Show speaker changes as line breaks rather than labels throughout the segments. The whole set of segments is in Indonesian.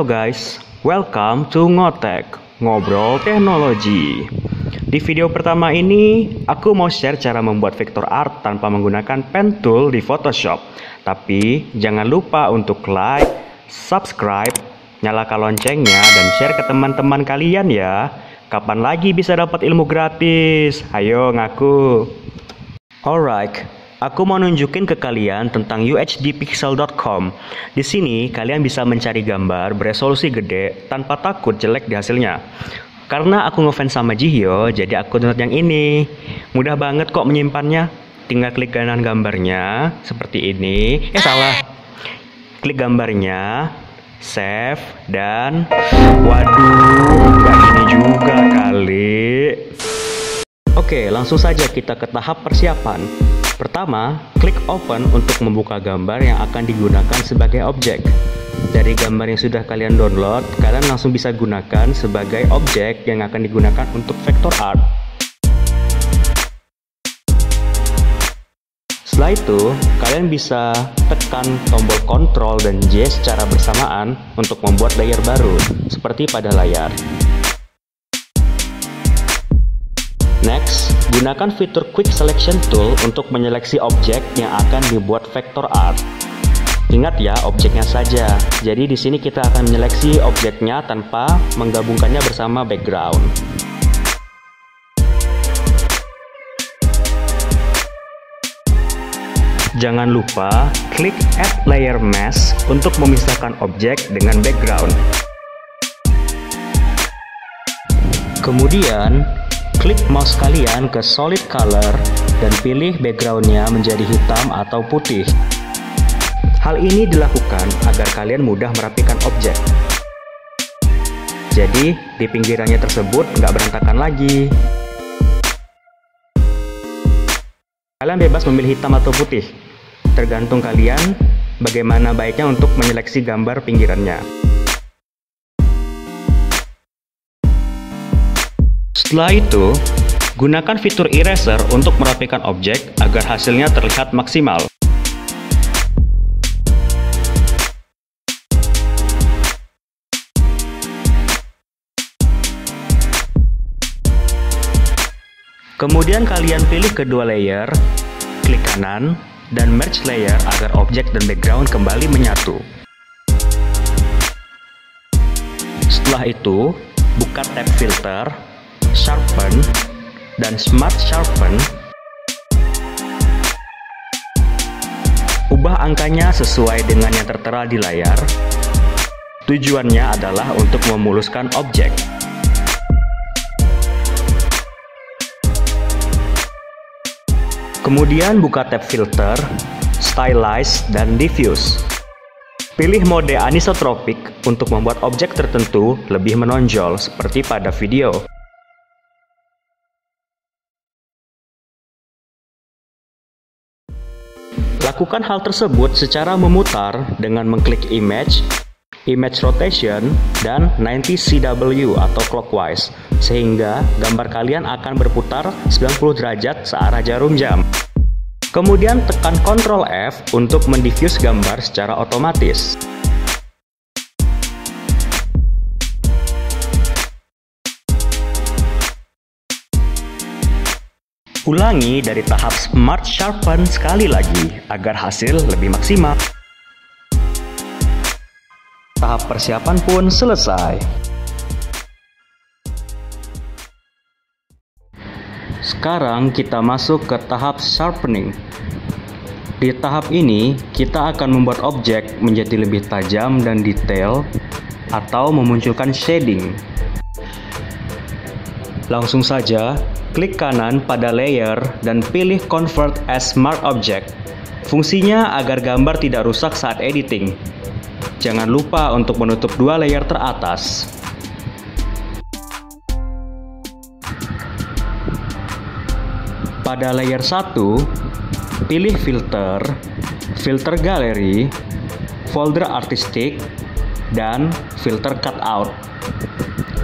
Halo guys, welcome to Ngotek, Ngobrol Teknologi. Di video pertama ini, aku mau share cara membuat vector art tanpa menggunakan pen tool di Photoshop. Tapi jangan lupa untuk like, subscribe, nyalakan loncengnya, dan share ke teman-teman kalian ya. Kapan lagi bisa dapat ilmu gratis? Ayo ngaku. Alright, aku mau nunjukin ke kalian tentang UHDpixel.com. Di sini kalian bisa mencari gambar beresolusi gede tanpa takut jelek di hasilnya. Karena aku ngefans sama Jihyo, jadi aku download yang ini. Mudah banget kok menyimpannya. Tinggal klik kanan gambarnya seperti ini. Salah. Klik gambarnya, save, dan waduh, nggak gini juga kali. Oke, langsung saja kita ke tahap persiapan. Pertama, klik open untuk membuka gambar yang akan digunakan sebagai objek. Dari gambar yang sudah kalian download, kalian langsung bisa gunakan sebagai objek yang akan digunakan untuk vector art. Setelah itu, kalian bisa tekan tombol Ctrl dan J secara bersamaan untuk membuat layer baru, seperti pada layar. Next, gunakan fitur Quick Selection Tool untuk menyeleksi objek yang akan dibuat vector art. Ingat ya, objeknya saja. Jadi di sini kita akan menyeleksi objeknya tanpa menggabungkannya bersama background. Jangan lupa klik Add Layer Mask untuk memisahkan objek dengan background. Kemudian, klik mouse kalian ke Solid Color dan pilih backgroundnya menjadi hitam atau putih. Hal ini dilakukan agar kalian mudah merapikan objek. Jadi, di pinggirannya tersebut nggak berantakan lagi. Kalian bebas memilih hitam atau putih. Tergantung kalian bagaimana baiknya untuk menyeleksi gambar pinggirannya. Setelah itu, gunakan fitur eraser untuk merapikan objek agar hasilnya terlihat maksimal. Kemudian kalian pilih kedua layer, klik kanan, dan merge layer agar objek dan background kembali menyatu. Setelah itu, buka tab filter, sharpen, dan smart sharpen. Ubah angkanya sesuai dengan yang tertera di layar. Tujuannya adalah untuk memuluskan objek. Kemudian buka tab filter, stylize, dan diffuse. Pilih mode anisotropik untuk membuat objek tertentu lebih menonjol seperti pada video. Lakukan hal tersebut secara memutar dengan mengklik image, image rotation, dan 90 CW atau clockwise, sehingga gambar kalian akan berputar 90 derajat searah jarum jam. Kemudian tekan Ctrl F untuk mendiffuse gambar secara otomatis. Ulangi dari tahap Smart Sharpen sekali lagi agar hasil lebih maksimal. Tahap persiapan pun selesai. Sekarang kita masuk ke tahap sharpening. Di tahap ini, kita akan membuat objek menjadi lebih tajam dan detail atau memunculkan shading. Langsung saja, klik kanan pada layer dan pilih Convert as Smart Object. Fungsinya agar gambar tidak rusak saat editing. Jangan lupa untuk menutup dua layer teratas. Pada layer 1, pilih filter, filter galeri, folder artistik, dan filter cutout.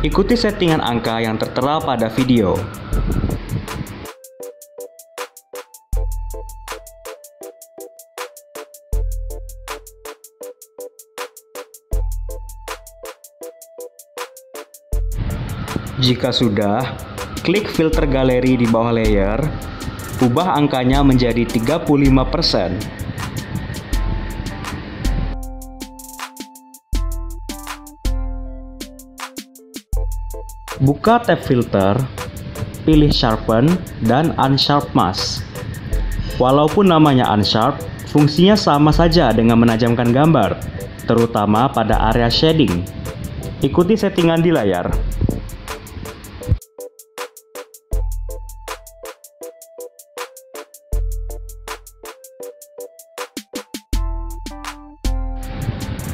Ikuti settingan angka yang tertera pada video. Jika sudah, klik filter galeri di bawah layer, ubah angkanya menjadi 35%. Buka tab filter, pilih Sharpen dan Unsharp Mask. Walaupun namanya Unsharp, fungsinya sama saja dengan menajamkan gambar, terutama pada area shading. Ikuti settingan di layar.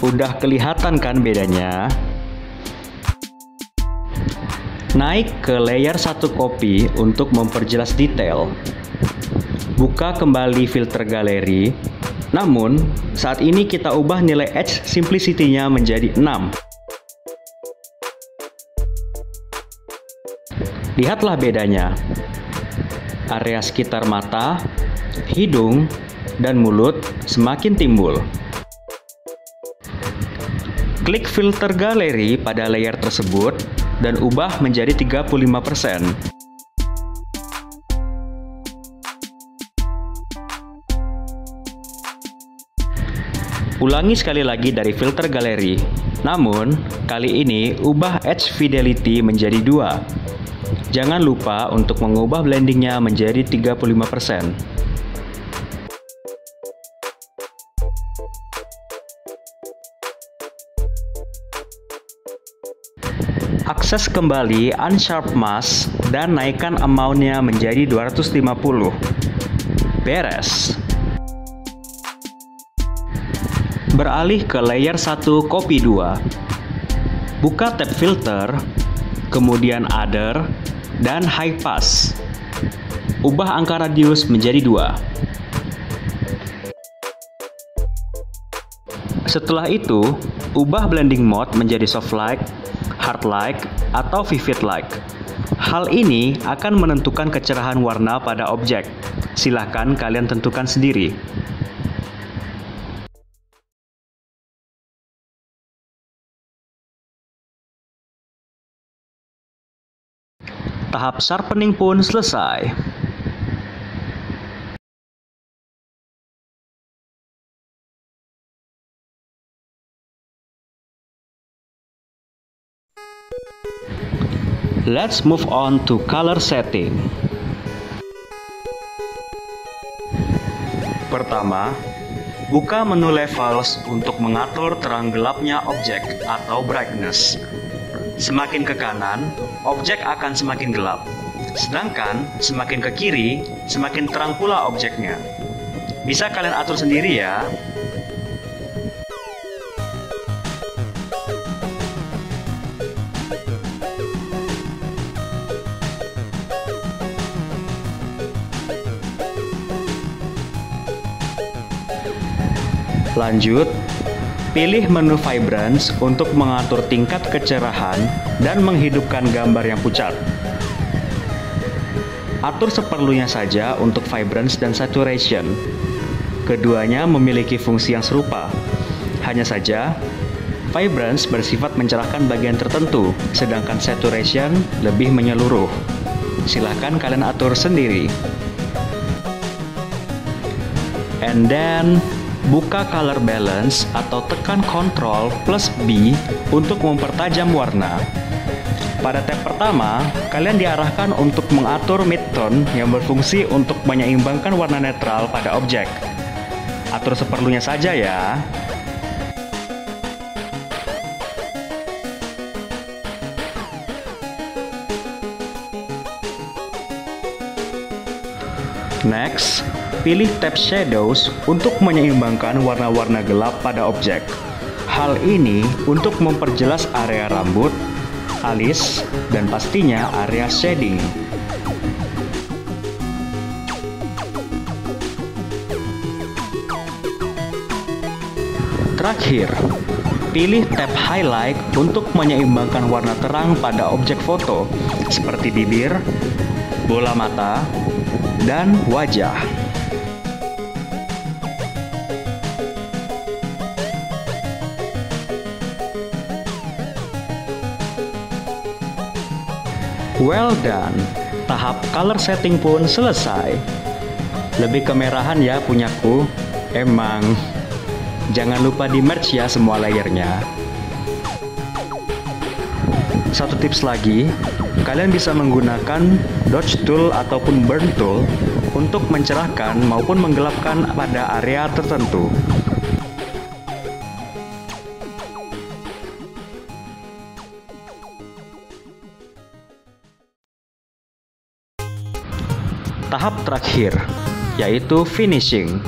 Udah kelihatan kan bedanya? Naik ke layer 1 copy untuk memperjelas detail. Buka kembali filter galeri. Namun, saat ini kita ubah nilai edge simplicity-nya menjadi 6. Lihatlah bedanya. Area sekitar mata, hidung, dan mulut semakin timbul. Klik filter galeri pada layer tersebut dan ubah menjadi 35%. Ulangi sekali lagi dari filter galeri. Namun, kali ini ubah edge fidelity menjadi 2. Jangan lupa untuk mengubah blendingnya menjadi 35%. Akses kembali Unsharp Mask dan naikkan amount-nya menjadi 250. Beres. Beralih ke layer 1 copy 2. Buka tab filter, kemudian Other, dan High Pass. Ubah angka radius menjadi 2. Setelah itu, ubah blending mode menjadi soft light, hard light, atau vivid light. Hal ini akan menentukan kecerahan warna pada objek. Silahkan kalian tentukan sendiri. Tahap sharpening pun selesai. Let's move on to color setting. Pertama, buka menu levels untuk mengatur terang gelapnya objek atau brightness. Semakin ke kanan, objek akan semakin gelap. Sedangkan semakin ke kiri, semakin terang pula objeknya. Bisa kalian atur sendiri ya. Lanjut, pilih menu Vibrance untuk mengatur tingkat kecerahan dan menghidupkan gambar yang pucat. Atur seperlunya saja untuk Vibrance dan Saturation. Keduanya memiliki fungsi yang serupa. Hanya saja, Vibrance bersifat mencerahkan bagian tertentu, sedangkan Saturation lebih menyeluruh. Silahkan kalian atur sendiri. And then, buka color balance atau tekan Ctrl plus B untuk mempertajam warna. Pada tab pertama, kalian diarahkan untuk mengatur midtone yang berfungsi untuk menyeimbangkan warna netral pada objek. Atur seperlunya saja ya. Next, pilih tab Shadows untuk menyeimbangkan warna-warna gelap pada objek. Hal ini untuk memperjelas area rambut, alis, dan pastinya area shading. Terakhir, pilih tab Highlight untuk menyeimbangkan warna terang pada objek foto, seperti bibir, bola mata, dan wajah. Well done. Tahap color setting pun selesai. Lebih kemerahan ya punyaku. Emang. Jangan lupa di merge ya semua layernya. Satu tips lagi, kalian bisa menggunakan dodge tool ataupun burn tool untuk mencerahkan maupun menggelapkan pada area tertentu. Tahap terakhir, yaitu finishing.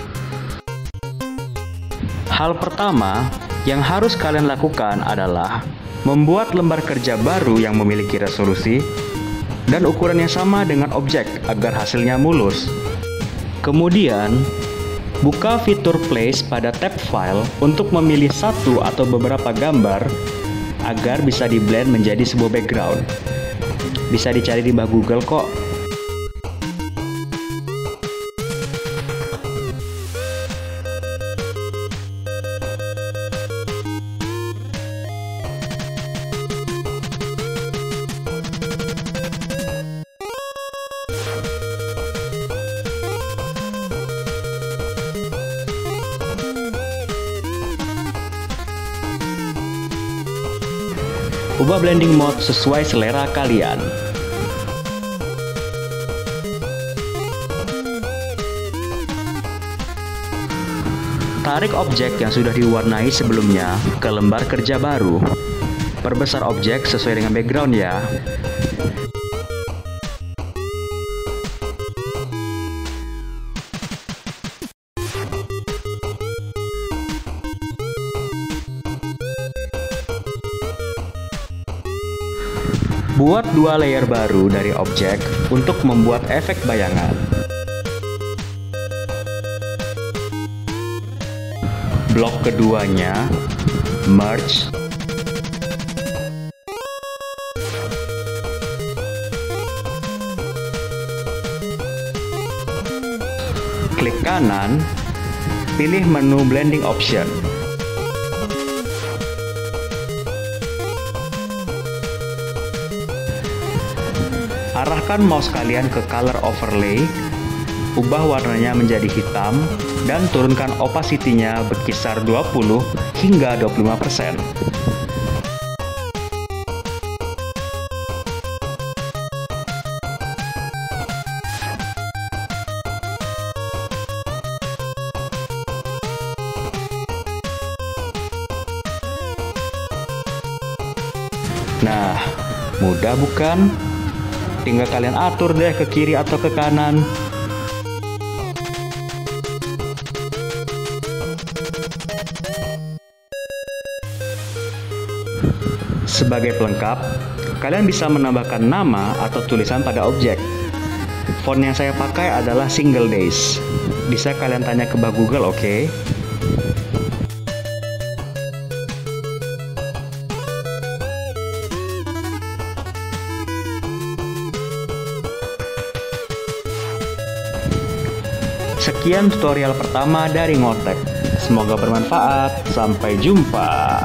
Hal pertama yang harus kalian lakukan adalah membuat lembar kerja baru yang memiliki resolusi dan ukuran yang sama dengan objek agar hasilnya mulus. Kemudian, buka fitur Place pada tab File untuk memilih satu atau beberapa gambar agar bisa di-blend menjadi sebuah background. Bisa dicari di bawah Google kok. Ubah blending mode sesuai selera kalian. Tarik objek yang sudah diwarnai sebelumnya ke lembar kerja baru. Perbesar objek sesuai dengan background ya. Buat dua layer baru dari objek untuk membuat efek bayangan. Blok keduanya, merge. Klik kanan, pilih menu blending option. Arahkan mouse kalian ke color overlay, ubah warnanya menjadi hitam, dan turunkan opacity-nya berkisar 20 hingga 25%. Nah, mudah bukan? Tinggal kalian atur deh ke kiri atau ke kanan. Sebagai pelengkap, kalian bisa menambahkan nama atau tulisan pada objek. Font yang saya pakai adalah Single Days. Bisa kalian tanya ke Google, oke? Sekian tutorial pertama dari Ngotek. Semoga bermanfaat. Sampai jumpa.